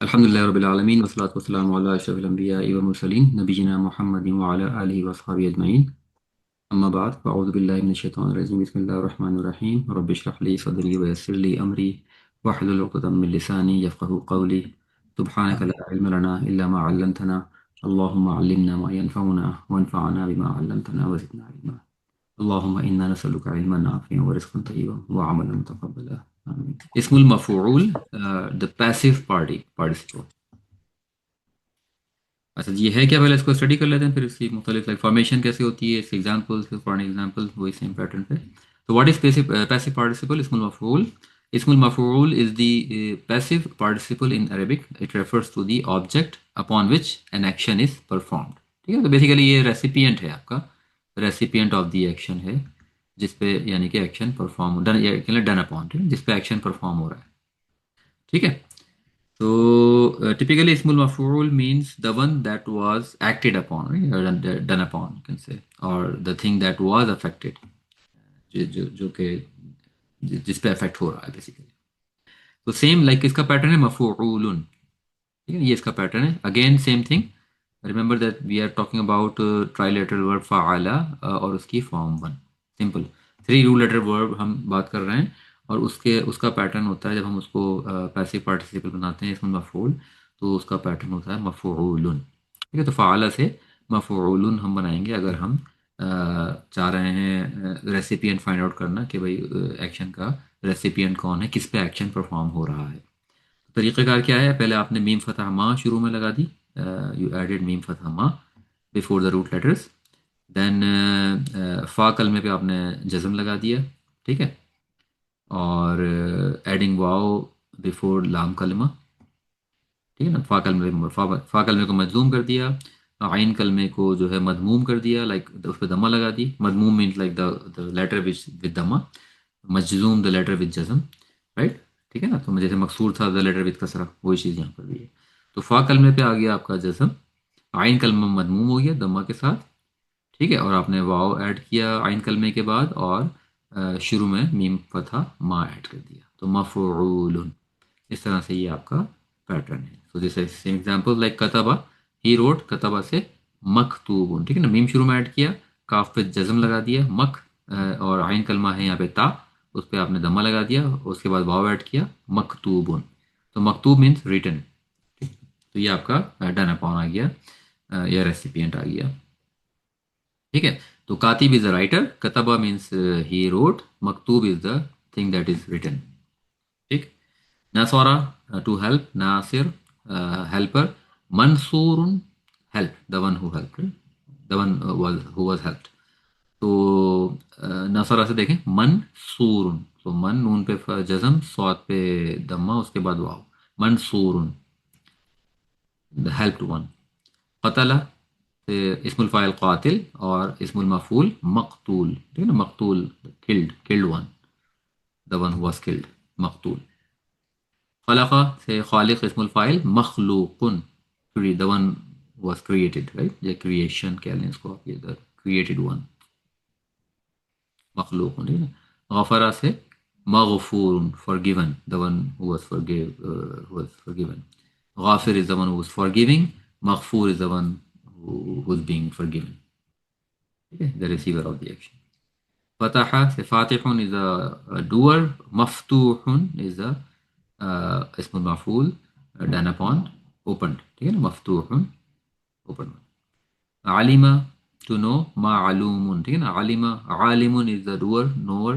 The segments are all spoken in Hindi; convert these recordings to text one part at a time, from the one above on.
अल्हम्दुलिल्लाह रब्बिल आलमीन वस्सलातु वस्सलामु अला अशरफिल अंबियाइ व मुरसलीन नबीना मुहम्मदिन व अला आलिहि व अस्हाबिहि अजमईन अम्मा बाद फ़अऊज़ु बिल्लाहि मिनश शैतानिर रजीम बिस्मिल्लाहिर रहमानिर रहीम रब्बि इश्रह ली सदरी व यस्सिर ली अमरी वहलुल उक़दम मिन लिसानी यफ़क़हू क़ौली सुब्हानका ला इल्म लना इल्ला मा 'अल्लमतना अल्लाहुम्मा अल्लिमना मा यनफ़अुना वंफ़अना बिमा 'अल्लमतना व ज़िदना इल्मा अल्लाहुम्मा इन्ना नसअलुका इल्मन नाफ़िअन व रिज़्क़न तय्यिबन व अमलन मुतक़ब्बला आमीन। इस्मुल मफ़ऊल, द पैसिव पार्टिसिपल। अच्छा जी, ये है क्या, पहले इसको स्टडी कर लेते हैं, फिर इसकी मुख्तलिफ लाइक फॉर्मेशन कैसे होती है, इसके एग्जांपल्स, फॉर एग्जांपल वही सेम पैटर्न पे। तो व्हाट इज पैसिव पार्टिसिपल? इस्मुल मफऊल। इस्मुल मफऊल is the passive participle in Arabic. It refers to the object upon which an action is performed. ठीक है, तो बेसिकली ये रेसिपिएंट है आपका, रेसिपिएंट ऑफ द एक्शन है जिसपे यानी कि action perform done done upon, ठीक है, जिसपे एक्शन परफॉर्म हो रहा है। ठीक है, so typically ismul maf'ul means the one that was acted upon, right? Or done upon, you can say, or the thing that was affected, जो कि जिस पे अफेक्ट हो रहा है बेसिकली। तो सेम लाइक इसका पैटर्न है मफ'ूलुन। ठीक है, ये इसका पैटर्न है, again same thing. Remember that we are talking about trilateral verb फ़अला और उसकी form one, simple. Three root letter verb हम बात कर रहे हैं, और उसके उसका पैटर्न होता है जब हम उसको पैसिव पार्टिसिपल बनाते हैं इसमें मफूल, तो उसका पैटर्न होता है मफूलुन। ठीक है, तो फ़अला से मफूलुन हम बनाएंगे अगर हम चाह रहे हैं रेसिपिएंट फाइंड आउट करना कि भाई एक्शन का रेसिपिएंट कौन है, किस पे एक्शन परफॉर्म हो रहा है। तरीक़ेकार क्या है? पहले आपने मीम फतह मा शुरू में लगा दी, यू एडेड मीम फतह मा before the root letters. Then फ़ा कलमे पे आपने जज़म लगा दिया। ठीक है, और एडिंग वाओ बिफोर लाम कलमा। ठीक है ना, फ़ा कलमे को मजलूम कर दिया, आइन कलमे को जो है मदमूम कर दिया, लाइक उस पर दमा लगा दी। मदमूम means like the letter which with दमा, मजलूम द लेटर विद जज़म, राइट। ठीक है ना, तो जैसे मकसूर था द लेटर विद कसरा, वही चीज़ यहाँ पर भी है। तो फ़ा कलमे पे आ गया आपका जज़म, आइन कलमा मदमूम हो गया दमा के साथ। ठीक है, और आपने वाव ऐड किया आइन कलमे के बाद, और शुरू में मीम फथा मा ऐड कर दिया, तो मफ़ऊलुन। इस तरह से ये आपका पैटर्न है। So this is same example like कतबा, ही रोट, कतबा से मकतूबुन। ठीक है ना, मीम शुरू में ऐड किया, काफ पे जज़म लगा दिया, और आइन कलमा है यहाँ पे ता, उस पर आपने दमा लगा दिया, उसके बाद वाव ऐड किया, मकतूबुन। तो मकतूब मीन्स रिटन। तो ये आपका डन अपॉन आ गया, या रेसिपिएंट आ गया। ठीक है, तो कातिब इज द राइटर, कतबा मीन्स ही रोट, मकतूब is the thing that is written. ठीक, नसरा टू हेल्प, नासिर हेल्पर, मंसूरुन help, the one who help, the one was who was helped. तो नसरा से देखें मंसूरुन, तो मन नून पे जज़म, स्वाद पे दम्मा, उसके बाद वाव, मंसूरुन द हेल्प्ड वन। कतला से इस्मुल फ़ाइल कातिल, और इस्मुल मफ़ूल मक़तूल। ठीक है ना, मक़तूल killed, killed one, the one who was killed, मक़तूल। खलक़ा से खालिक इस्मुल फ़ाइल मखलूकुन, the one was created, right, ये क्रिएशन कह लें इसको आप, ये द क्रिएटेड वन, मखलूकुन। ठीक है ना, गफरा से मगफूरुन, forgiven, the one who was forgiven. गाफिर is the one who was forgiving, मगफूर is the one who was being forgiven. Okay, the receiver of the action. Fataha से fatihun is a doer, maftuhun is a ismul maf'ul, done upon, opened. ठीक है ना, maftuhun, opened. Alima to know, ma'alumun। ठीक है ना, alima, alimun is the doer, knower,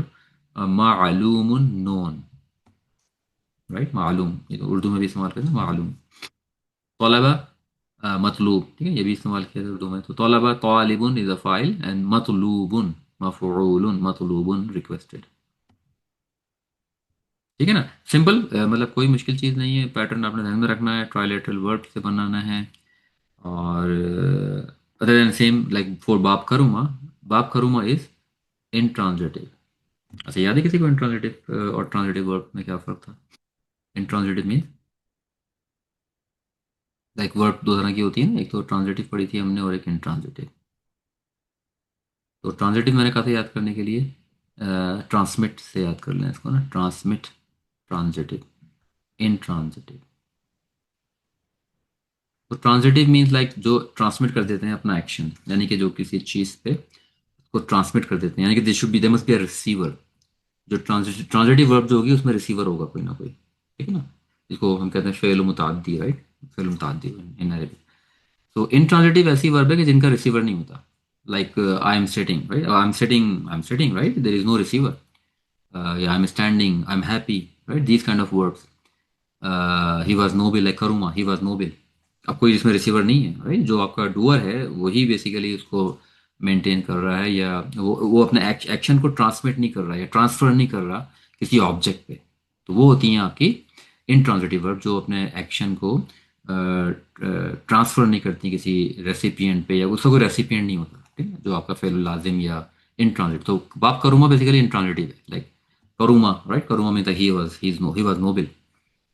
ma'alumun known, right, मालूम, ये तो उर्दू में भी इस्तेमाल करते हैं मालूम। तलबा मतलूब, ठीक है, ये भी इस्तेमाल किया था उर्दू में। तो तलबा तालिबुन इज अ फाइल, एंड मतलूबुन मफऊलुन, मतलूबुन रिक्वेस्टेड। ठीक है ना, सिंपल, मतलब कोई मुश्किल चीज़ नहीं है, पैटर्न आपने ध्यान में रखना है, ट्राइलेटरल वर्ब से बनाना है। और other than same like for बाप करूमा इज इंट्रांजिटिव। अच्छा, याद है किसी को इंट्रांजिटिव और ट्रांजिटिव वर्ब में क्या फ़र्क था? इंट्रांजिटिव मीन लाइक वर्ब दो तरह की होती है ना, एक तो ट्रांजिटिव पढ़ी थी हमने, और एक इंट्रांजिटिव। तो ट्रांजिटिव मैंने कहा था याद करने के लिए, ट्रांसमिट से याद कर लें इसको ना, ट्रांसमिट, ट्रांजिटिव, इंट्रांजिटिव। तो ट्रांजिटिव मीन्स लाइक जो ट्रांसमिट कर देते हैं अपना एक्शन, यानी कि जो किसी चीज़ पे उसको ट्रांसमिट कर देते हैं, यानी कि they must be a receiver. जो ट्रांजिटिव वर्ब जो होगी उसमें रिसीवर होगा कोई ना कोई, ठीक है ना, इसको हम कहते हैं फेल मुताद्दी, राइट, फेल मुताद्दी इन अरबिक। तो इनट्रांजिटिव ऐसी वर्ब है कि जिनका रिसीवर नहीं होता, like I am sitting, right, I am sitting, right, there is no receiver, या I am standing, I am happy, right, these kind of words. He was noble, like करूमा, ही वॉज नोबल। अब कोई इसमें रिसीवर नहीं है, राइट, जो आपका डूअर है वही बेसिकली उसको मेंटेन कर रहा है, या वो अपने एक्शन को ट्रांसमिट नहीं कर रहा है या ट्रांसफर नहीं कर रहा किसी ऑब्जेक्ट पे। तो वो होती हैं आपकी इंट्रांजिटिव वर्ब, जो अपने एक्शन को ट्रांसफर नहीं करती किसी रेसिपिएंट पे, या उसका कोई रेसिपिएंट नहीं होता, ठीक है, जो आपका फेल लाजिम या इंट्रांजिटिव। तो बाप करूमा बेसिकली इंट्रांजिटिव है, लाइक करूमा, राइट, करूमा में ही वाज नोबल,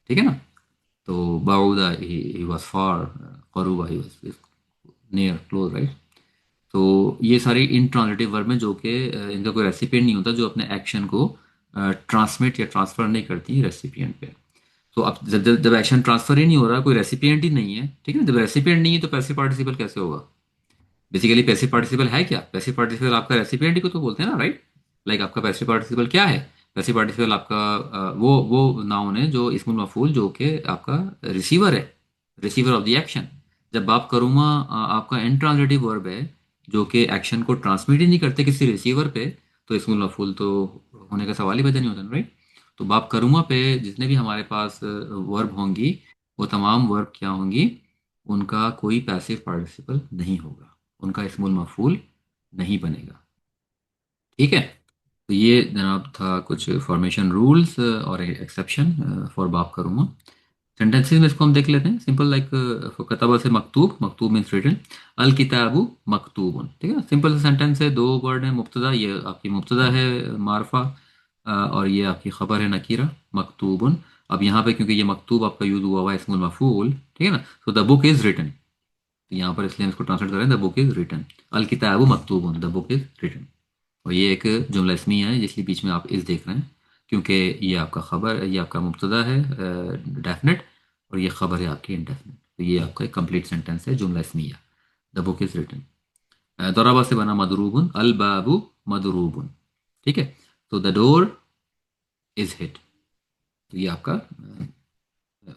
ठीक है ना। तो बाउदा ही वाज फार, करूबा he was near, close, right. तो ये सारी इंट्रांजिटिव वर्ब में जो कि इनका कोई रेसिपिएंट नहीं होता, जो अपने एक्शन को ट्रांसमिट या ट्रांसफर नहीं करती रेसिपिएंट पे। तो अब जब एक्शन ट्रांसफर ही नहीं हो रहा, कोई रेसिपिएंट ही नहीं है, ठीक है ना, जब रेसिपिएंट नहीं है तो पैसिव पार्टिसिपल कैसे होगा? बेसिकली पैसिव पार्टिसिपल है क्या? पैसिव पार्टिसिपल आपका रेसिपिएंट ही को तो बोलते हैं ना, राइट। लाइक आपका पैसिव पार्टिसिपल क्या है? पैसिव पार्टिसिपल आपका वो नाउन है जो इस्मुल मफूल, जो कि आपका रिसीवर है, रिसीवर ऑफ द एक्शन। जब आप करूँगा आपका इंट्रांजिटिव वर्ब है जो कि एक्शन को ट्रांसमिट ही नहीं करते किसी रिसीवर पे, तो इस्मुल मफूल तो होने का सवाल ही पैदा नहीं होता, राइट। तो बाप करूँगा पे जितने भी हमारे पास वर्ब होंगी, वो तमाम वर्ब क्या होंगी, उनका कोई पैसिव पार्टिसिपल नहीं होगा, उनका इस्मुल मफूल नहीं बनेगा, ठीक है। तो ये जनाब था कुछ फॉर्मेशन रूल्स और एक्सेप्शन फॉर बाप करूँगा। सेंटेंसेस में इसको हम देख लेते हैं, सिंपल, लाइक कतबा से मकतूब, मकतूब मीन्स रिटन, अल किताबु मकतूबुन, ठीक है, सिंपल सा सेंटेंस है, दो वर्ड है, मुब्तदा, ये आपकी मुब्तदा है मारफा, और ये आपकी खबर है नकीरा, मकतूबुन। अब यहाँ पे क्योंकि ये मकतूब आपका यूज हुआ हुआ है इसमुल मफूल, ठीक है ना, तो द बुक इज रिटन, तो यहाँ पर इसलिए हम इसको ट्रांसलेट करें, द बुक इज रिटन, अल किताबु मकतूबुन, द बुक इज रिटन। और ये एक जुमला इसमी है जिसके बीच में आप इस देख रहे हैं, क्योंकि ये आपका खबर, ये आपका मुब्तदा है डेफिनेट, और ये खबर है आपकी इंडेफिनेट। तो ये आपका एक कंप्लीट सेंटेंस है जुमला इसमिया, द बुक इज रिटन। दराबा से बना मदरूबुन, अल बाबू मदरूबुन, ठीक है। तो द डोर इज हिट, तो ये आपका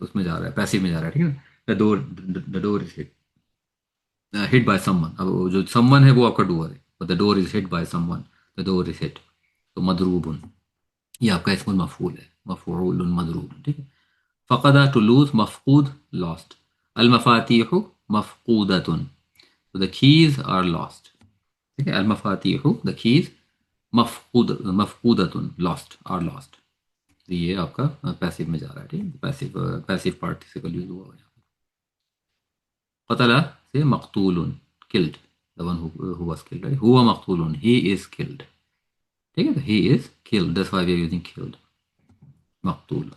उसमें जा रहा है, पैसिव में जा रहा है, ठीक है ना, the door is hit, hit by someone. अब वो जो समवन है वो आपका डोर है, the door is hit by someone, the door is hit, तो मदरूबुन ये आपका इसमें मफूल है, मफूल मदरूब, ठीक है। फ़क़दा टू लूज, मफ़क़ूद लॉस्ट, अल मफ़ातीहु मफ़क़ूदतुन, तो द कीज आर लॉस्ट, ठीक है, अल मफ़ातीहु द कीज, मफ़क़ूदतुन लॉस्ट, आर लॉस्ट। तो ये आपका पैसिव में जा रहा है, ठीक है, पैसिव पैसिव पार्टिसिपल यूज हुआ है। क़तला से मक़तूलुन, killed, the one who was killed, right, हुवा मक़तूलुन, ही इज किल्ड, ठीक है, he is killed, that's why we are using killed, मक़तूल।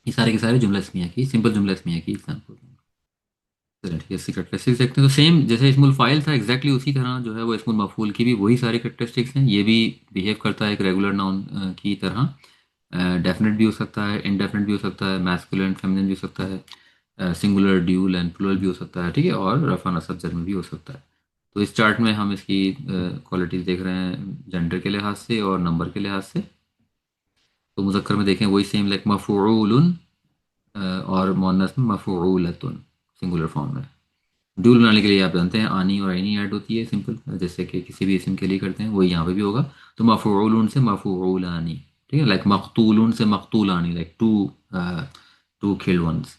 ये सारे के सारे जुमला इसमिया की, सिंपल जुमला इसमिया की एग्जांपल। चलिए ठीक है, इसकी कैरेक्टरिस्टिक्स देखते हैं। तो सेम जैसे इस्मुल फाइल था एग्जैक्टली उसी तरह जो है वो इस्मुल मफूल की भी वही सारी कैरेक्टरिस्टिक्स हैं। ये भी बिहेव करता है एक रेगुलर नाउन की तरह, डेफिनेट भी हो सकता है, इनडेफिनेट भी हो सकता है, मैस्कुलिन फेमिनिन भी हो सकता है, सिंगुलर ड्यूल एंड प्लूरल भी हो सकता है, ठीक है, और रफा नसब जर में भी हो सकता है। तो इस चार्ट में हम इसकी क्वालिटीज़ देख रहे हैं जेंडर के लिहाज से और नंबर के लिहाज से। तो मुज़क्कर में देखें वही सेम, लाइक मफ़ऊलुन, और मुअन्नस में मफ़ऊलतुन, सिंगुलर फॉर्म में। ड्यूल बनाने के लिए आप जानते हैं आनी और आइनी ऐड होती है, सिंपल, जैसे कि किसी भी इसम के लिए करते हैं, वही यहाँ पे भी होगा। तो मफ़ऊलुन से मफ़ऊलानी, ठीक है, लाइक मक़तूलुन से मक़तूलानी, लाइक टू किल्ड वंस।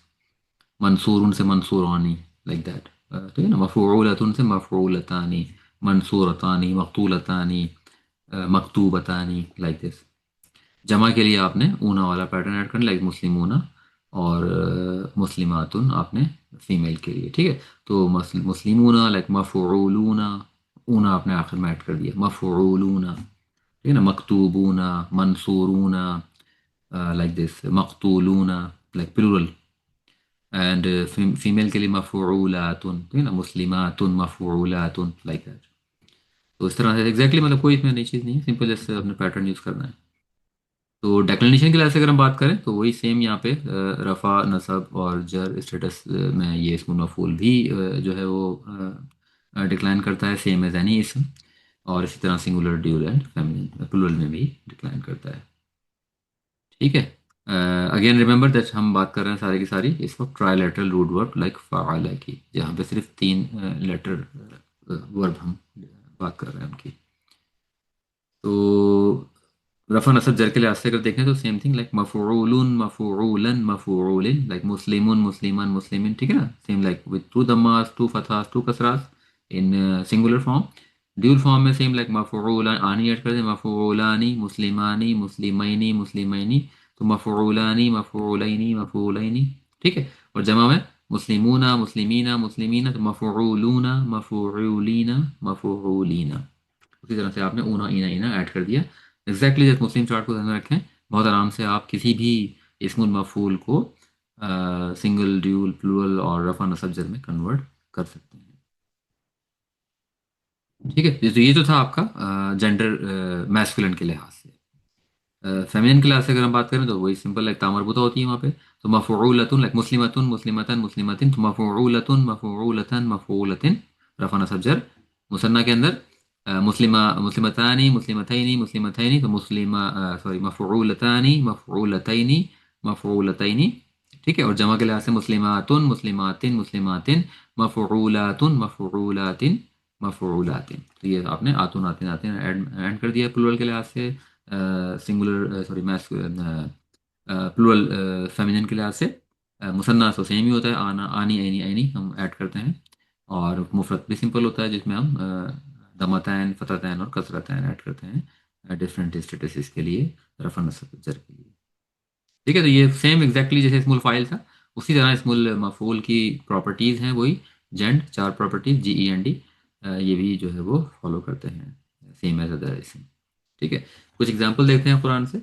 मंसूरुन से मंसूरानी, लाइक दैट, ठीक है ना। मफ़ऊलतुन से मफ़ऊलतानी, मंसूरतानी, मक़तूलतानी, मकतूबतानी, लाइक दिस। जमा के लिए आपने ऊना वाला पैटर्न ऐड करना, लाइक मुस्लिमूना, और मुस्लिमातुन आपने फीमेल के लिए, ठीक है। तो मुस्लिमूना लाइक मफ़ऊलूना, ऊना आपने आखिर में ऐड कर दिया, मफ़ऊलूना, ठीक है ना। मकतूबूना, मंसूरूना, लाइक दिस, मकतूलूना, लाइक प्लूरल। एंड फीमेल के लिए मफ़ऊलातुन, ठीक है ना, मुस्लिमातुन, मफ़ऊलातुन, लाइक दैट। तो इस तरह से एग्जैक्टली मतलब कोई इसमें नई चीज़ नहीं है, सिंपल जैसे अपने पैटर्न यूज़ करना है। तो डेक्लिनेशन की लिहाज से अगर हम बात करें तो वही सेम यहाँ पे रफ़ा नसब और जर स्टेटस में ये इस्मुल मफ़ूल भी जो है वो डिक्लाइन करता है सेम एज एनी इसम, और इसी तरह singular dual and feminine plural में भी डिक्लाइन करता है। ठीक है। अगेन रिमेंबर दैट हम बात कर रहे हैं सारी की सारी इस वक्त ट्राइलेटरल रूट वर्ब लाइक फ़अला की, जहाँ पे सिर्फ 3 लेटर वर्ब हम बात कर रहे हैं उनकी। तो रफा नसब जर के लिहाज से अगर देखें तो सेम थिंग लाइक मफूलुन मफूलन मफूलिन, लाइक मुस्लिमुन मुस्लिमान मुस्लिमिन, ठीक है ना, सेम लाइक विद टू दम्मास टू फथास टू कसरास in singular form. Dual form में सेम लाइक मफूलन आनी ऐड कर दें, मफूलानी मुस्लिमानी मुस्लिमैनी मुस्लिमैनी, तो मफूलानी मफूलैनी मफूलैनी, ठीक है। और जमा में मुस्लिमूना मुस्लिमीना मुस्लिमीना, तो मफूलूना मफूलीना मफूलीना। उसी तरह से आपने ऊना ईना ईना ऐड कर दिया। एग्जैक्टली जैसे मुस्लिम चार्ट को ध्यान में रखें, बहुत आराम से आप किसी भी इस्मुल मफूल को सिंगल ड्यूल प्लूरल और रफा नसब जर में कन्वर्ट कर सकते हैं। ठीक है, तो ये तो था आपका जेंडर मैस्कुलिन के लिहाज से। फेमिनिन के लिहाज से अगर हम बात करें तो वही सिंपल लाइक तामरबुता होती है वहाँ पे, तो मफ़ऊलतुन लाइक मुस्लिमतुन मुस्लिमतन मुस्लिमतिन, तो मफ़ऊलतुन मफ़ऊलतन मफ़ऊलतिन, रफ़ा नसब जर। मुसन्ना के अंदर मुस्लिमा मुस्लिमतानी मुस्लिमतैनी मुस्लिमतैनी, तो मुस्लिमा सॉरी मफ़ऊलतानी मफ़ऊलतैनी मफ़ऊलतैनी, ठीक है। और जमा के लिहाज से मुस्लिमातुन मुस्लिमातिन मुस्लिमातिन मफ़ऊलातुन मफ़ऊलातिन मफ़ऊलातिन। तो ये आपने आतुन आतिन आतिन ऐड कर दिया प्लूरल के लिहाज से। सिंगुलर सॉरी मैस प्लूरल फेमिनिन के लिहाज से। मुसन्ना तो सेम ही होता है, आना आनी ऐनी ऐनी हम ऐड करते हैं। और मुफरत भी सिंपल होता है जिसमें हम दमतैन फततैन और कसरतैन ऐड करते हैं डिफरेंट स्टेटसेस के लिए, रफा नस्ब जर के लिए। ठीक है, तो ये सेम एग्जैक्टली जैसे स्मूल फाइल था उसी तरह स्मूल मफूल की प्रॉपर्टीज़ हैं वही, जेंड 4 प्रॉपर्टीज GEND, ये भी जो है वो फॉलो करते हैं सेम एज अदर इसम। ठीक है, कुछ एग्जांपल देखते हैं कुरान से।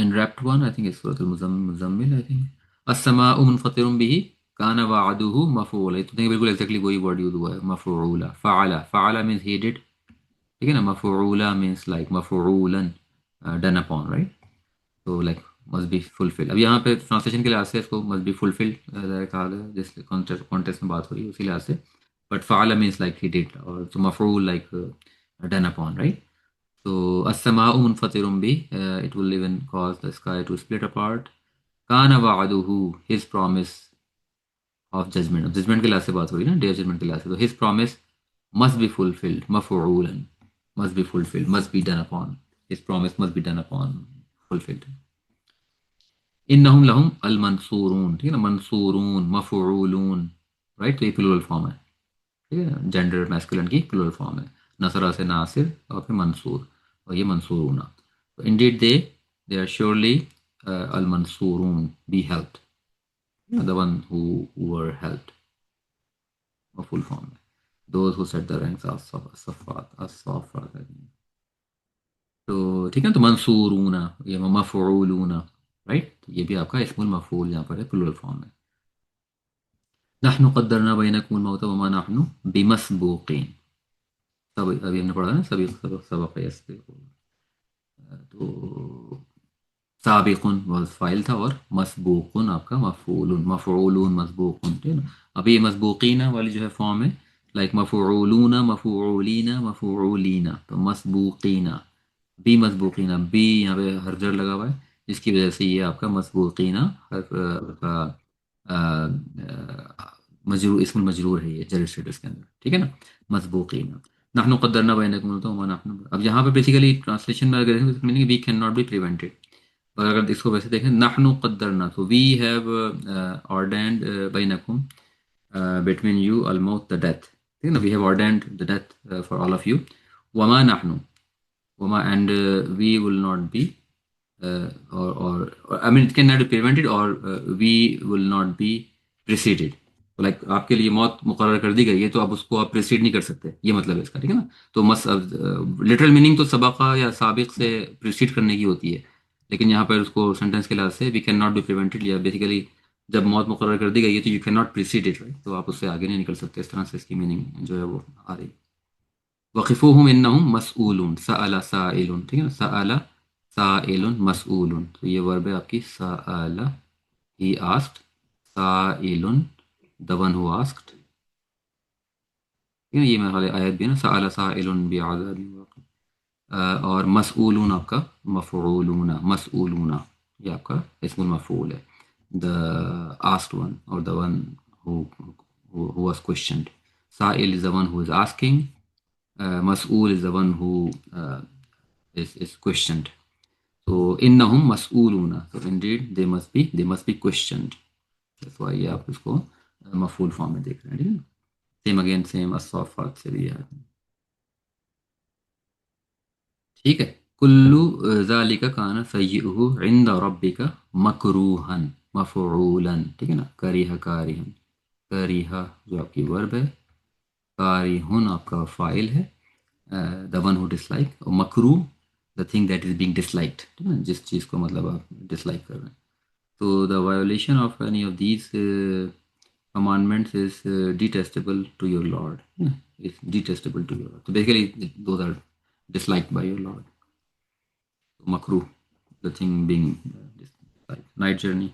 इन रैप्ट वन आई थिंक सूरह मुज़म्मिल आई थिंक, अस्समाउ मुनफतिरुम बिही काना वअदुहु मफऊला, तो देखिए बिल्कुल एक्जैक्टली वही वर्ड यूज हुआ है, मफऊला। फ़अला फ़अला मींस ही डिड, ठीक है ना। मफऊला मींस लाइक मफऊलन, डन अपॉन, राइट। तो लाइक मस्ट बी फुलफिल, अब यहाँ पे ट्रांसलेशन के लिहाज से इसको मस्ट बी फुलफिल्ड कहा गया जिस कॉन्टेक्स्ट में बात हो रही है उसी लिहाज से। बट फ़अला मींस लाइक ही डिड, और तो मफऊल like done upon, right. So as-sama'u munfatirun bi, it will even cause the sky to split apart. Kana wa'aduhu, his promise of judgment. अब judgment के लिहाज से बात हो रही है ना, day of judgment के लिहाज से, तो his promise must be fulfilled, maf'ulan, must be fulfilled, must be done upon. His promise must be done upon, fulfilled. इन्नहुम लहुम अल मंसूरून, ठीक है ना, मंसूरून मफ'ूलून, राइट। तो ये प्लूरल फॉर्म है, ठीक है, जेंडर मैस्कुलिन की प्लूरल फॉर्म है। नसरा से नासिर और फिर मंसूर, और ये मंसूरूना। तो इंडीड दे आर श्योरली अल मंसूरून, be helped, the one who were helped, और फुल फॉर्म है those who set the ranks as-saffat as-saffat। तो ठीक है, तो मंसूरूना ये मफ'ूलूना, राइट। तो ये भी आपका इस्मुल मफ'ूल यहाँ पर है, प्लूरल फॉर्म है। नहनु क़द्दरना बैनकुमुल मौत वमा नहनु बिमस्बूक़ीन, सब अभी हमने पढ़ा है ना, सभी सबक सबक यस्बिक़ून। तो साबिकुन वाज फाइल था, और मसबूकुन आपका मफूलुन मफूलुन मसबूकुन, ठीक है ना। अभी ये मसबूकीना वाली जो है फॉर्म है लाइक मफूलूना मफूलीना मफूलीना, तो मसबूकीना बी मसबूकीना, बी यहाँ पे हरजर लगा हुआ है जिसकी वजह से ये आपका मसबूकीना हर्फ का मजरूर इसमुल मजरूर है ये जर स्टेटस के अंदर, ठीक है ना। मसबूकीना नहनु क़द्दरना बैनकुम, तो वमा नहनु, अब यहाँ पे बेसिकली ट्रांसलेशन में अगर देखें meaning we can not be prevented. और अगर इसको वैसे देखें नहनु क़द्दरना, तो वी हैव ऑर्डेंड बैनकुम, बिटवीन यू अल मौत द डेथ, ठीक है ना, we have ordained the death for all of you. वमा नहनु, वमा and we will not be, और I mean it can not be prevented, और we will not be preceded, तो लाइक आपके लिए मौत मुकर्रर कर दी गई है तो आप उसको आप प्रिसीड नहीं कर सकते, ये मतलब है इसका, ठीक है ना। तो मस लिटरल मीनिंग तो सबका या साबिक से प्रिसीड करने की होती है, लेकिन यहाँ पर उसको सेंटेंस के लिहाज से we can not be prevented, या बेसिकली जब मौत मुकर्रर कर दी गई है तो you can not precede it, right, तो आप उससे आगे नहीं निकल सकते, इस तरह से इसकी मीनिंग जो है वो आ रही है। वक़िफ़ूहुम इन्नहुम मसऊलून, सअला साइलुन, ठीक है ना, सअला साइलुन मसऊलुन, तो ये वर्ब है आपकी सअला, ही आस्क्ड, साइलुन, द वन हु आस्क्ड, ठीक है, ये मेरे ख्याल आयत भी है ना, सअला साइलुन बिअज़ाबिन वाक़ि। और मसऊलून आपका मफ़ऊलूना, मसऊलूना ये आपका इस्मुल मफ़ऊल है, द आस्क्ड वन और the one who was questioned. Sa'il is the one who is asking, mas'ul is the one who is questioned. So innahum mas'uluna, so indeed they must be questioned. That's why ये आप इसको मफूल फॉर्म में देख रहे हैं, ठीक है। सेम अगेन सेम अस्साफ़ात से भी है, ठीक है। कुल्लु ज़ालिका काना सय्युहु इंद रब्बिका मकरूहन मफ़ऊलन, ठीक है ना, करिहा कारिहन, करिहा जो आपकी वर्ब है, कारिहुन आपका फ़ाइल है, द वन हु डिसलाइक, और मकरूह the thing that is being disliked, ठीक है ना, जिस चीज़ को मतलब आप डिसलाइक कर रहे हैं। तो the violation of any of these commandments is detestable to your Lord. Yeah, it's detestable to your Lord. So basically, those are disliked by your Lord. Makruh, the thing being disliked. Night journey.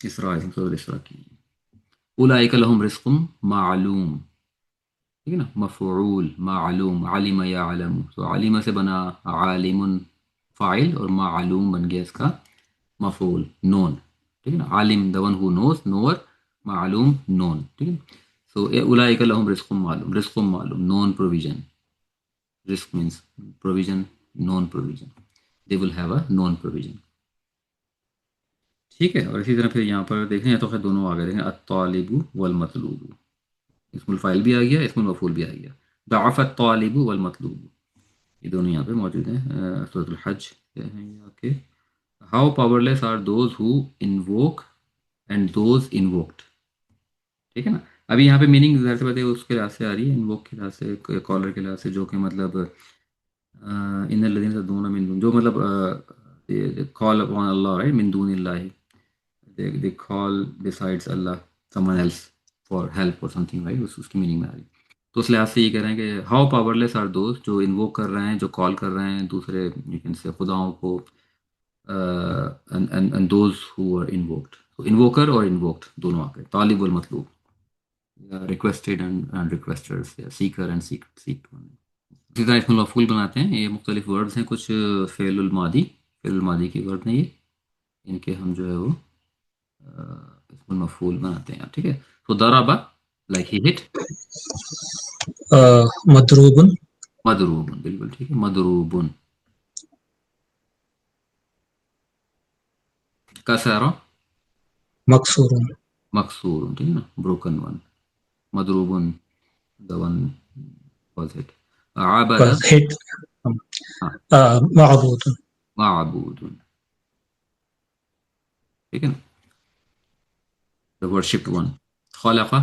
Isra, I think so. Isra की. उलाइका लहुम रिस्कुम मालूम, ठीक है ना, मफ़ऊल मालूम, आलिमा या आलम, तो आलिमा से बना आलिमुन फ़ाइल और मालूम बन गया इसका मफ़ऊल नोन, ठीक है ना, आलिम the one who knows, knower, मालूम नोन, ठीक है। सो उलाइका लहुम रिस्कुम मालूम known provision, risk means provision, known provision, they will have a known provision, ठीक है। और इसी तरह फिर यहाँ पर देखें, या तो खैर दोनों आ गए, देखें अत्तालिबु वल मतलूबु, इसमुल फ़ाइल भी आ गया, इसमुल मफ़ऊल भी आ गया, दअफ़ अत्तालिबु वल मतलूबु, ये दोनों यहाँ पे मौजूद हैं सूरतुल हज के हैं यहाँ के। How powerless are those who invoke and those invoked, ठीक है ना। अभी यहाँ पे मीनिंग ज़ाहिर सी बात है उसके लिहाज से आ रही है, इन्वोक के लिहाज से, कॉलर के लिहाज से, जो कि मतलब इन लदीन तदून मिन दून, जो मतलब कॉल अपॉन अल्लाह, राइट, मिन दूनिल्लाह, they call besides Allah someone else for help or something, right, उसकी मीनिंग में आ रही। तो उस लिहाज से ये कह रहे हैं कि हाउ पावरलेस आर दोज, जो इन्वोक कर रहे हैं, जो कॉल कर रहे हैं दूसरे यू कैन से खुदाओं को, and those who are invoked, तो इन्वोकर और इन्वोक्ड दोनों आ गए, तालिब वल मतलूब, रिक्वेस्टेड एंड रिक्वेस्टर्स, या सीकर एंड सीक्ड वन। इसी तरह इसमें मफूल बनाते हैं, ये मुख्तलिफ वर्ड्स हैं, कुछ फ़ेलुल मादी के वर्ड हैं ये, इनके हम जो है वो इसमें मफूल बनाते हैं, ठीक है। तो दराबा लाइक ही हिट, मदरूबन, मदरूबुन, बिल्कुल ठीक है, मदरूबुन। कसरा मकसूरुन, मकसूरुन, ठीक है ना, ब्रोकन वन, मदरूबुन द वन वाज हिट, आबदा, हिट, हाँ, मअबूदुन, माबूदुन, ठीक है ना, द वर्शिप्ड वन, खलqa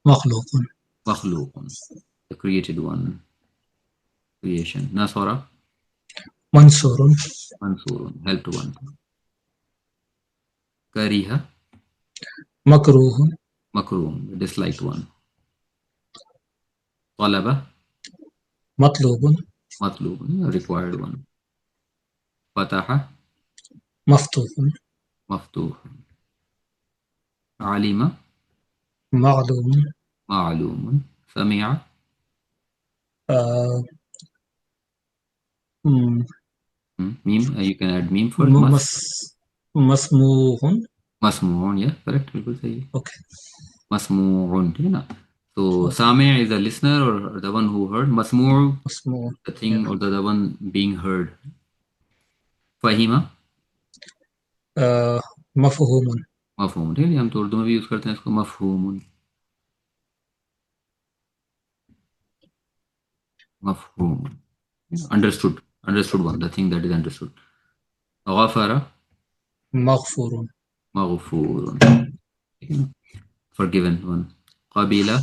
मखलूकुन, मखलूकुन, द क्रिएटेड वन, क्रिएशन, नसरा मंसूरुन, मंसूरुन, हेल्प्ड वन, करीहा मकरूहुन, मकरूम, डिसलाइक्ड वन, तलबा मतलूबुन, मतलूब, रिक्वायर्ड वन, फतह मफ्तूहुन, मफ्तूह, आलिमा मालूमुन, मालूम, समिआ uh, mm, meme, you can add meme for मस मसमूहुन, मसमूउन, या करेक्ट, बिल्कुल सही है, ओके, मसमूउन, ठीक है ना। तो ओके, सामे इज द लिसनर और द वन हु हर्ड, मसमूउ मसमूहुन, द थिंग और द वन बीइंग हर्ड, फहीमा मफहूमुन, मफहूम, ठीक है, हम तो उर्दू में भी यूज़ करते हैं इसको, मफहूमुन, मफहूम, understood, understood one, the thing that is understood, गफरा मगफूरुन, मगफूरुन, ठीक है ना, फॉरगिवन वन, कबीला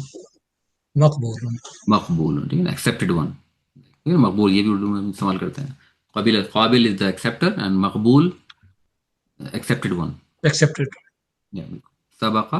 मकबूलुन, मकबूल, ठीक है ना, एक्सेप्टेड वन, ठीक है, मकबूल ये भी उर्दू में हम इस्तेमाल करते हैं, कबील, काबिल is the acceptor and Maqbool accepted one, accepted, सबका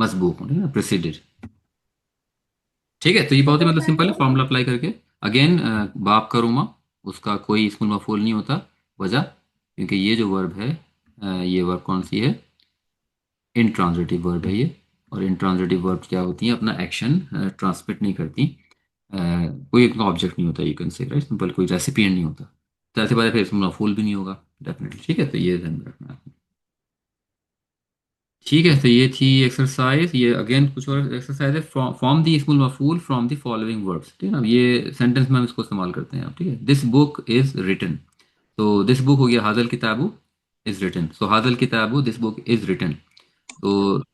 मसबूक, ठीक है ना, प्रेसिडेड। ठीक है, तो ये बहुत ही मतलब सिंपल है फॉर्मूला अप्लाई करके। अगेन बाप करूमा, उसका कोई इसमुल मफूल नहीं होता। वजह, क्योंकि ये जो वर्ब है, ये वर्ब कौन सी है, इंट्रांजिटिव वर्ब है ये। और इंट्रांजिटिव वर्ब क्या होती हैं, अपना एक्शन ट्रांसमिट नहीं करती। कोई एक ऑब्जेक्ट नहीं होता, you can say right simple, कोई रेसिपिएंट नहीं होता। तो ऐसे बात है, फिर इसमें मफूल भी नहीं होगा डेफिनेटली। ठीक है, तो ये ध्यान में रखना है। ठीक है, तो ये थी एक्सरसाइज। ये अगेन कुछ और एक्सरसाइज है। फॉर्म दी इस्मुल मफूल फ्रॉम द फॉलोइंग वर्ड्स। ठीक है ना, ये सेंटेंस में हम इसको इस्तेमाल करते हैं अब। ठीक है, दिस बुक इज रिटन। तो दिस बुक हो गया, हाजल किताबु इज रिटन। सो हाजल किताबु, दिस बुक इज रिटन। तो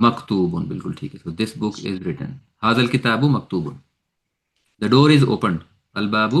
मकतूबुन, बिल्कुल ठीक है। So this book is written, हाजल किताबु मकतूबुन। द डोर इज ओपन, अल बाबू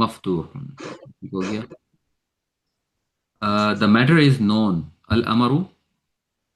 मफ्तूहन, ठीक हो गया। द मैटर इज नोन, अल अमरु,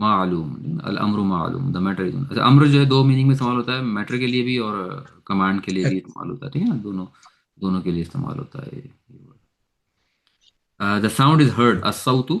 मालूम, अल अमरु मालूम, द मैटर इज। अच्छा, अम्र जो है दो मीनिंग में इस्तेमाल होता है, मैटर के लिए भी और कमांड के लिए भी इस्तेमाल होता है। ठीक है ना, दोनों दोनों के लिए इस्तेमाल होता है। द साउंड इज हर्ड, अस्सौतु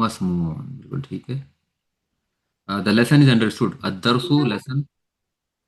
मस्मूअन, बिल्कुल ठीक है। द लेसन इज अंडरस्टूड, अदरसु लेसन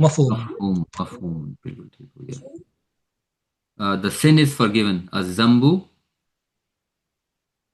मफहूम मफहूम, बिल्कुल ठीक हो गया। द सिन इज फॉरगिवन, अज़्ज़म्बु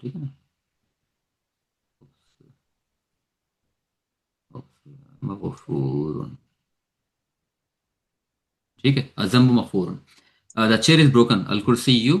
ठीक है ना, मगफूरन, ठीक है, अज़्ज़म्बु मगफूरन। द चेयर इज ब्रोकन, अल कुर्सिय्यु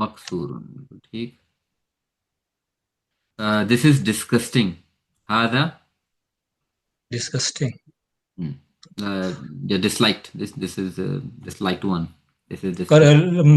मकसूरन, बिल्कुल ठीक। दिस इज डिस्गस्टिंग, हादा disgusting. yeah, disliked, this is disliked one, this is कर disgusting,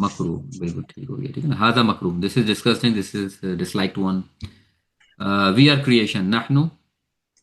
मकरूह, बिल्कुल ठीक हो गया। ठीक है ना, हादा मकरूह, this is disgusting, this is disliked one. We are creation, नहनु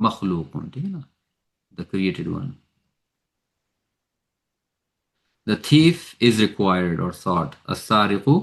मखलूकुन, ठीक है ना, the created one. The thief is required और सॉट, अस्सारिकु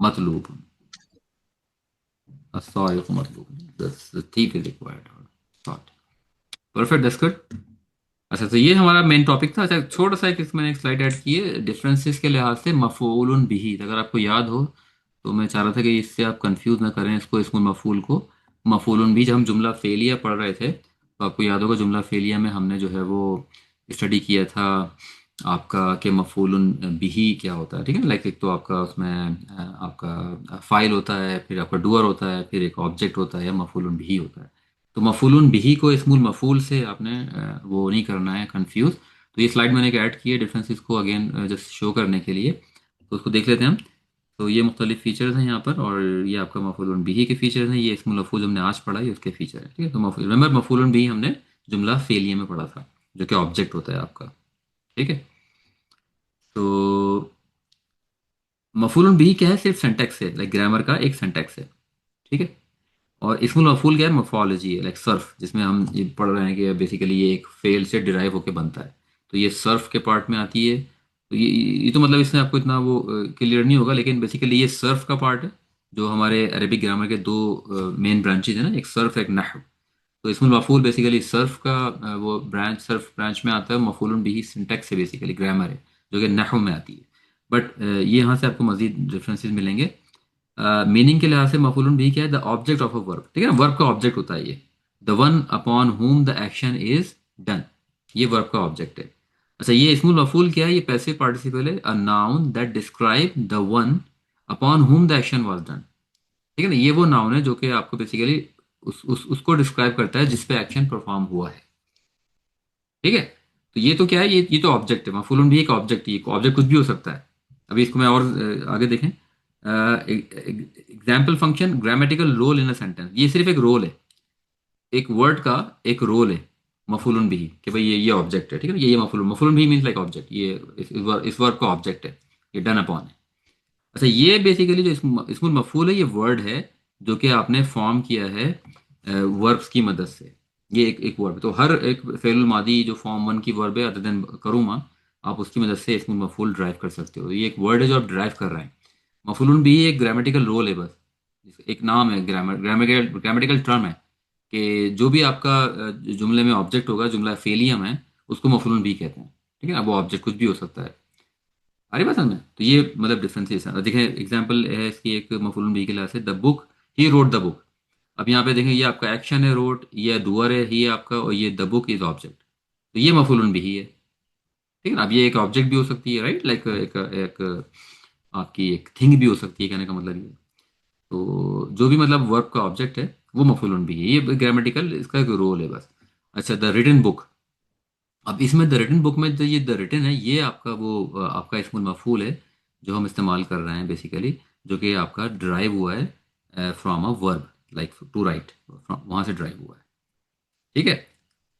मतलूब, अस्सारिकु मतलूब, द थीफ इज रिक्वायर्ड और सॉट। Perfect, that's good. अच्छा, तो ये हमारा मेन टॉपिक था। अच्छा, छोटा सा एक इसमें एक स्लाइड ऐड की है डिफरेंसेस के लिहाज से, मफूलुन बिही। अगर आपको याद हो तो मैं चाह रहा था कि इससे आप कंफ्यूज ना करें इसको, इसमें मफूल को। मफूलुन भी, जब हम जुमला फेलिया पढ़ रहे थे तो आपको याद होगा, जुमला फेलिया में हमने जो है वो स्टडी किया था आपका कि मफूलुन बिही क्या होता है। ठीक है, लाइक एक तो आपका उसमें आपका फाइल होता है, फिर आपका डूअर होता है, फिर एक ऑब्जेक्ट होता है, या मफूलुन बिही होता है। तो मफूलुन बिही को इस्मुल मफूल से आपने वो नहीं करना है कंफ्यूज। तो ये स्लाइड मैंने एक ऐड की है डिफरेंसेस को अगेन जस्ट शो करने के लिए, तो उसको देख लेते हैं हम। तो ये मुख्तलिफ फीचर्स हैं यहाँ पर, और ये आपका मफूलुन बिही के फीचर्स हैं, ये इस्मुल मफूल हमने आज पढ़ा है उसके फीचर है। ठीक है, तो रिमेंबर मफूलुन बिही हमने जुमला फेलिए में पढ़ा था, जो कि ऑब्जेक्ट होता है आपका। ठीक है, तो मफूलुन बिही क्या है, सिर्फ सेंटेक्स है, लाइक ग्रामर का एक सेंटेक्स है। ठीक है, और इस्मुल मफूल क्या है, मॉर्फोलॉजी है, लाइक सर्फ, जिसमें हम ये पढ़ रहे हैं कि बेसिकली ये एक फेल से डिराइव होके बनता है। तो ये सर्फ के पार्ट में आती है। तो ये तो मतलब इसमें आपको इतना वो क्लियर नहीं होगा, लेकिन बेसिकली ये सर्फ का पार्ट है, जो हमारे अरेबिक ग्रामर के दो मेन ब्रांचेज है ना, एक सर्फ एक नहव। तो इस्मुल मफूल बेसिकली सर्फ का वो ब्रांच, सर्फ ब्रांच में आता है। मफूलन भी सिंटेक्स है, बेसिकली ग्रामर है, जो कि नहव में आती है। बट ये यहाँ से आपको मजीद डिफरेंसेस मिलेंगे। मीनिंग के लिहाज से मफूलन भी क्या है, the object of a verb. ठीक है ना, वर्ब का ऑब्जेक्ट होता है ये, the one upon whom the action is done, ये वर्ब का ऑब्जेक्ट है। अच्छा, ये इस्मुल मफूल क्या है, ये पैसिव पार्टिसिपल है, a noun that describe the one upon whom the action was done. ठीक है ना, ये वो नाउन है जो कि आपको बेसिकली उसको डिस्क्राइब करता है जिस पे एक्शन परफॉर्म हुआ है। ठीक है, तो ये तो क्या है, ये तो ऑब्जेक्ट है। मफूलन भी एक ऑब्जेक्ट है, ये ऑब्जेक्ट कुछ भी हो सकता है। अभी इसको मैं और आगे देखें। Example function, grammatical role in a sentence, ये सिर्फ एक रोल है, एक वर्ड का एक रोल है मफूलन भी, कि भाई ये ऑब्जेक्ट है। ठीक है ना, ये मफूलन भी मीन्स लाइक ऑब्जेक्ट, ये इस वर्ड का ऑब्जेक्ट है, ये डन अपॉन है। अच्छा, ये बेसिकली जो इसमुल मफूल है, ये वर्ड है जो कि आपने फॉर्म किया है वर्ब्स की मदद से। ये एक वर्ब, तो हर एक फेल मादी जो फॉर्म वन की वर्ब है, अदर देन करूँगा, आप उसकी मदद से इसमुल मफूल ड्राइव कर सकते हो। ये एक वर्ड है जो आप ड्राइव कर रहे हैं। मफूलुन बिही एक ग्रामेटिकल रोल है बस, एक नाम है, ग्रामेटिकल टर्म है कि जो भी आपका जुमले में ऑब्जेक्ट होगा, जुमला फेलियम है, उसको मफूलुन बिही कहते हैं। ठीक है ना, वो ऑब्जेक्ट कुछ भी हो सकता है। आ रही बात समझ में? तो ये मतलब डिफरेंशिएशन है। देखें एग्जांपल है इसकी, एक मफूलुन बिही की क्लास है, the book, he wrote the book. अब यहाँ पे देखें ये आपका एक्शन है रोट, ये डूअर है ही आपका, और ये द बुक इज ऑब्जेक्ट, तो ये मफूलुन बिही है। ठीक है ना, अब ये एक ऑब्जेक्ट भी हो सकती है, राइट, लाइक एक आपकी एक थिंग भी हो सकती है, कहने का मतलब ये। तो जो भी मतलब वर्ब का ऑब्जेक्ट है वो मफूलुन बिही है, ये ग्रामेटिकल इसका एक रोल है बस। अच्छा, द रिटन बुक। अब इसमें द रिटन बुक में जो ये द रिटन है, ये आपका वो आपका इसमुल मफूल है जो हम इस्तेमाल कर रहे हैं बेसिकली, जो कि आपका ड्राइव हुआ है from a verb, like to write, वहाँ से ड्राइव हुआ है। ठीक है,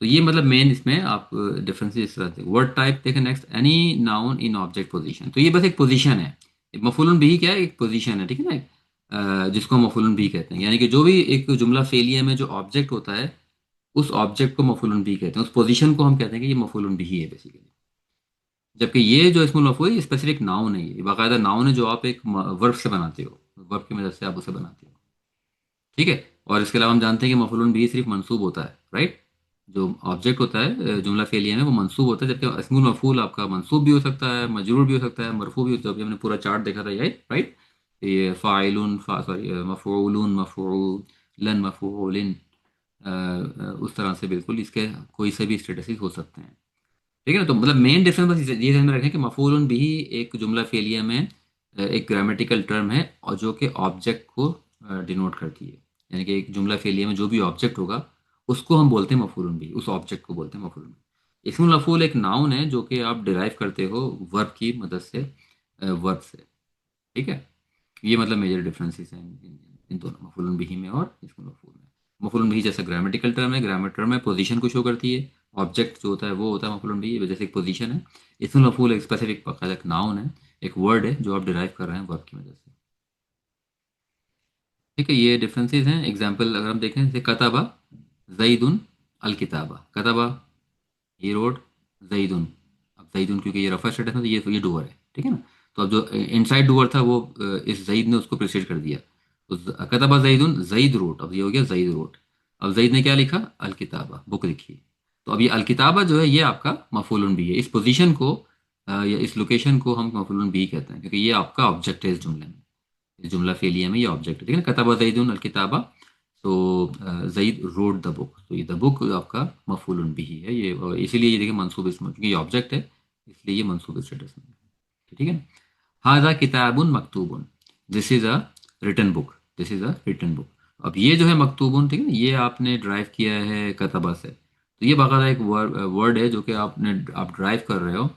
तो ये मतलब मेन इसमें आप डिफरेंस इस तरह से। वर्ड टाइप देखें next, any noun in object position, तो ये बस एक पोजीशन है। मफूलन भी क्या है, एक पोजीशन है, ठीक है ना, जिसको हम मफूलन भी कहते हैं, यानी कि जो भी एक जुमला फेलियर में जो ऑब्जेक्ट होता है, उस ऑब्जेक्ट को मफूलन भी कहते हैं, उस पोजीशन को हम कहते हैं कि ये मफूलन भी है बेसिकली। जबकि ये जो इसमें मफूल है, स्पेसिफिक नाउन है, ये बाकायदा नाउन है जो आप एक वर्ब से बनाते हो, वर्ब की मदद से आप उसे बनाते हो। ठीक है, और इसके अलावा हम जानते हैं कि मफूलन भी सिर्फ मंसूब होता है, राइट। जो ऑब्जेक्ट होता है जुमला फेलिया में, वो मंसूब होता है, जबकि इसमुल मफूल आपका मंसूब भी हो सकता है, मजरूर भी हो सकता है, मरफू भी हो सकता है। अभी हमने पूरा चार्ट देखा था ये, राइट। ये फ़ाइलुन सॉरी मफ़ऊलुन मफ़ऊलन मफ़ऊलिन, उस तरह से बिल्कुल इसके कोई से भी स्टेटसेस हो सकते हैं। ठीक है ना, तो मतलब मेन डिफरेंस बस ये ध्यान में रखें कि मफ़ऊलुन भी एक जुमला फेलिया में एक ग्रामेटिकल टर्म है, और जो कि ऑब्जेक्ट को डिनोट करती है। यानी कि एक जुमला फेलिया में जो भी ऑब्जेक्ट होगा, उसको हम बोलते हैं मफ़ऊलुन भी, उस ऑब्जेक्ट को बोलते हैं मफ़ऊलुन भी। इसमें मफ़ऊल एक नाउन है जो कि आप डिराइव करते हो वर्ब की मदद से, वर्ब से। ठीक है, ये मतलब मेजर डिफरेंसेस हैं इन दोनों, मफ़ऊलुन बिही में और इसमें मफ़ऊल में। मफ़ऊलुन बिही जैसा ग्रामेटिकल टर्म है, ग्रामर टर्म है, पोजीशन को शो करती है, ऑब्जेक्ट जो होता है वो होता है मफ़ऊलुन बिही, जैसे एक पोजीशन है। इसमें मफ़ऊल एक स्पेसिफिक बाकायदा एक नाउन है, एक वर्ड है जो आप डिराइव कर रहे हैं वर्ब की मदद से। ठीक है, ये डिफरेंसेस हैं। एग्जाम्पल अगर हम देखें, जैसे कतबा जईदुन अल किताबा, कतबा ही रोड, जईदुन, अब जईदुन क्योंकि ये रफा स्टेटस है, तो ये डूअर है, ठीक है ना। तो अब जो इनसाइड डूअर था वो इस जईद ने उसको प्रिसीड कर दिया, तो कतबा जईदुन, जईद रोट, अब ये हो गया जईद रोट। अब जईद ने क्या लिखा, अल किताबा, बुक लिखी। तो अब ये अल किताबा जो है ये आपका मफूलन भी है, इस पोजीशन को या इस लोकेशन को हम मफूलन भी कहते हैं, क्योंकि ये आपका ऑब्जेक्ट है इस जुमले में, इस जुमला फेलिया में ये ऑब्जेक्ट है, ठीक है ना। कतबा जईदुन अल किताबा, तो जईद रोड द बुक, तो ये द बुक आपका मफूलुन बिही है ये, और इसीलिए ये देखिए मंसूब इसमें, क्योंकि ये ऑब्जेक्ट है, इसलिए ये मंसूब स्टेटस में है। ठीक है। हाजा किताबुन मकतूबुन, this is a written book, this is a written book. अब ये जो है मकतूबुन, ठीक है ना, ये आपने ड्राइव किया है कतबा से, तो ये बाकायदा एक वर्ड है जो कि आप ड्राइव कर रहे हो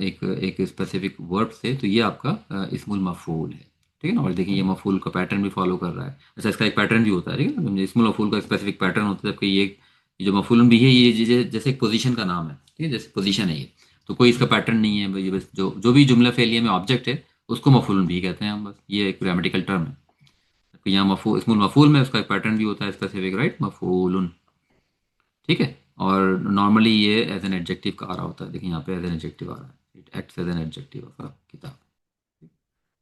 एक एक स्पेसिफिक वर्ब से, तो ये आपका इस्मुल मफूल है। ठीक है ना, और देखिए ये मफूल का पैटर्न भी फॉलो कर रहा है। अच्छा, इसका एक पैटर्न भी होता है, ठीक है ना, इस्मुल मफूल का स्पेसिफिक पैटर्न होता है, जबकि ये जो मफूल भी है, ये जैसे एक पोजीशन का नाम है, ठीक है, जैसे पोजीशन है ये, तो कोई इसका पैटर्न नहीं है भाई, ये बस जो जो भी जुमला फेलिया में ऑब्जेक्ट है उसको मफूल भी कहते हैं हम, बस ये एक ग्रामेटिकल टर्म है। तो यहाँ मफूल, इस्मुल मफूल में उसका एक पैटर्न भी होता है स्पेसिफिक, राइट, मफूलुन। ठीक है, और नॉर्मली ये एज एन एडजेक्टिव का आ रहा होता है, देखिए यहाँ पे एज एन एडजेक्टिव आ रहा है, it acts as an adjective of a किताब।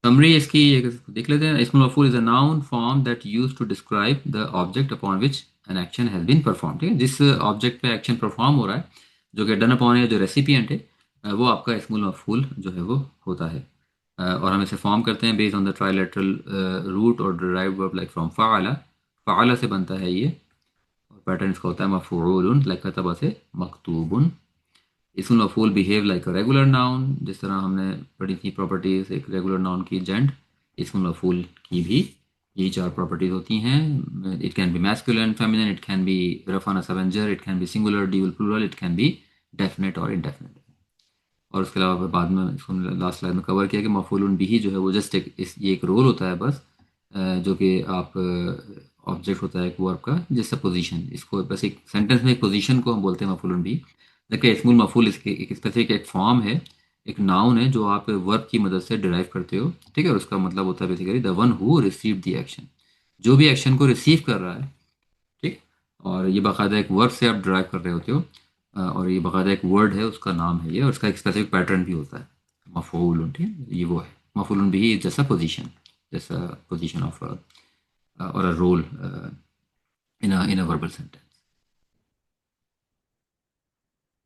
समरी इसकी एक देख लेते हैं। इस्मुल मफूल is a noun form that use to describe the object upon which an action has been perform, ठीक है, जिस ऑब्जेक्ट पे एक्शन परफॉर्म हो रहा है, जो कि डन अपॉन है, जो रेसिपिएंट है, वो आपका इस्मुल मफूल जो है वो होता है। और हम इसे फॉर्म करते हैं based on the triliteral root और डिराइव्ड वर्ब, लाइक फ्रॉम फ़अला, फ़अला से बनता है ये, और पैटर्न इसका होता है मफ़ऊलुन, लाइक कतबा से मकतूबुन। इसमें मफूल behave like a regular noun, जिस तरह हमने पढ़ी थी प्रॉपर्टीज एक रेगुलर नाउन की, जेंड, इसमें मफूल की भी यही चार प्रॉपर्टीज होती हैं। It can be masculine, feminine, it can be रफा नसब एंड जर, it can be singular dual plural, it can be definite और इनडेफिनेट। और उसके अलावा फिर बाद में इसको हमने लास्ट स्लाइड में कवर किया कि मफूलुन बिही जो है वो जस्ट ये एक रोल होता है बस, जो कि आप ऑब्जेक्ट होता है एक वर्ब का, जिससे पोजीशन, इसको बस एक सेंटेंस में एक पोजीशन को हम बोलते हैं मफूलुन बिही। देखिए इस्मुल मफूल इसके एक स्पेसिफिक एक फॉर्म है, एक नाउन है जो आप वर्ब की मदद से डिराइव करते हो, ठीक है, और उसका मतलब होता है basically the one who receive the action, जो भी एक्शन को रिसीव कर रहा है। ठीक, और ये बाकायदा एक वर्ब से आप डिराइव कर रहे होते हो, और ये बाकायदा एक वर्ड है, उसका नाम है ये, और उसका एक स्पेसिफिक पैटर्न भी होता है मफूल, ठीक है, ये वो है। Maf'ulun bihi is just a position, just a position of or a role in a verbal sentence.